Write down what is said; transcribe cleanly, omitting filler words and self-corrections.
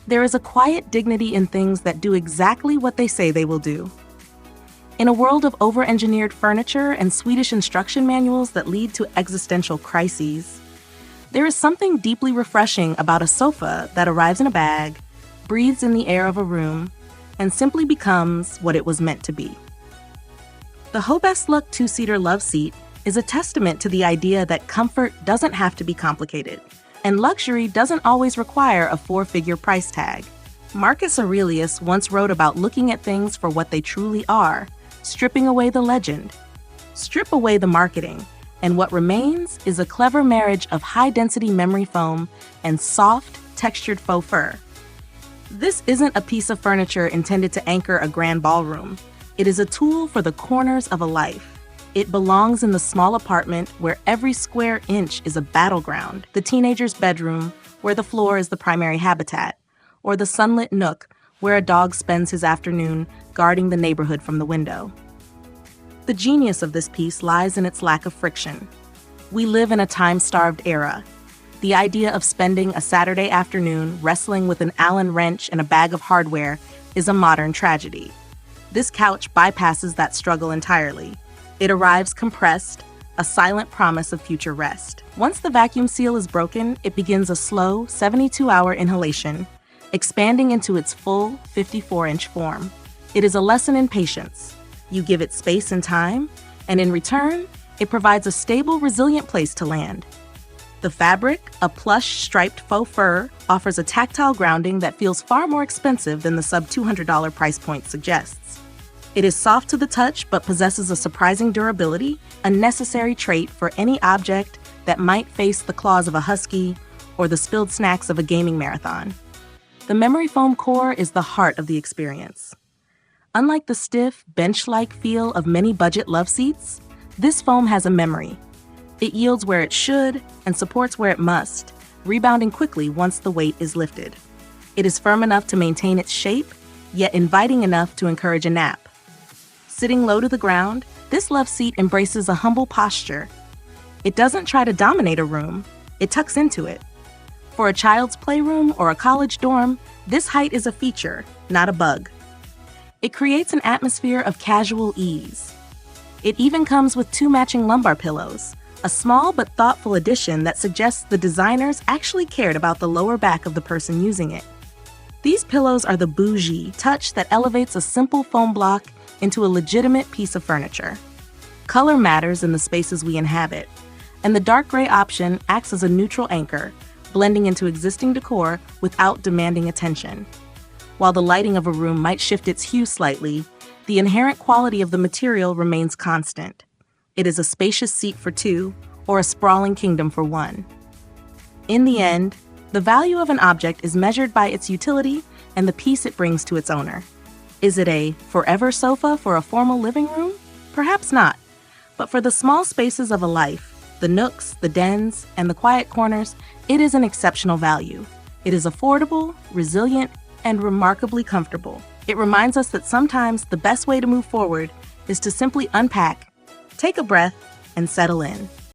There is a quiet dignity in things that do exactly what they say they will do. In a world of over-engineered furniture and Swedish instruction manuals that lead to existential crises, there is something deeply refreshing about a sofa that arrives in a bag, breathes in the air of a room, and simply becomes what it was meant to be. The Hobestluk two-seater Loveseat is a testament to the idea that comfort doesn't have to be complicated, and luxury doesn't always require a four-figure price tag. Marcus Aurelius once wrote about looking at things for what they truly are, stripping away the legend. Strip away the marketing, and what remains is a clever marriage of high-density memory foam and soft, textured faux fur. This isn't a piece of furniture intended to anchor a grand ballroom. It is a tool for the corners of a life. It belongs in the small apartment where every square inch is a battleground, the teenager's bedroom where the floor is the primary habitat, or the sunlit nook where a dog spends his afternoon guarding the neighborhood from the window. The genius of this piece lies in its lack of friction. We live in a time-starved era. The idea of spending a Saturday afternoon wrestling with an Allen wrench and a bag of hardware is a modern tragedy. This couch bypasses that struggle entirely. It arrives compressed, a silent promise of future rest. Once the vacuum seal is broken, it begins a slow, 72-hour inhalation, expanding into its full 54-inch form. It is a lesson in patience. You give it space and time, and in return, it provides a stable, resilient place to land. The fabric, a plush, striped faux fur, offers a tactile grounding that feels far more expensive than the sub-$200 price point suggests. It is soft to the touch but possesses a surprising durability, a necessary trait for any object that might face the claws of a husky or the spilled snacks of a gaming marathon. The memory foam core is the heart of the experience. Unlike the stiff, bench-like feel of many budget love seats, this foam has a memory. It yields where it should and supports where it must, rebounding quickly once the weight is lifted. It is firm enough to maintain its shape, yet inviting enough to encourage a nap. Sitting low to the ground, this love seat embraces a humble posture. It doesn't try to dominate a room, it tucks into it. For a child's playroom or a college dorm, this height is a feature, not a bug. It creates an atmosphere of casual ease. It even comes with 2 matching lumbar pillows, a small but thoughtful addition that suggests the designers actually cared about the lower back of the person using it. These pillows are the bougie touch that elevates a simple foam block into a legitimate piece of furniture. Color matters in the spaces we inhabit, and the dark gray option acts as a neutral anchor, blending into existing decor without demanding attention. While the lighting of a room might shift its hue slightly, the inherent quality of the material remains constant. It is a spacious seat for 2 or a sprawling kingdom for 1. In the end, the value of an object is measured by its utility and the peace it brings to its owner. Is it a forever sofa for a formal living room? Perhaps not. But for the small spaces of a life, the nooks, the dens, and the quiet corners, it is an exceptional value. It is affordable, resilient, and remarkably comfortable. It reminds us that sometimes the best way to move forward is to simply unpack, take a breath, and settle in.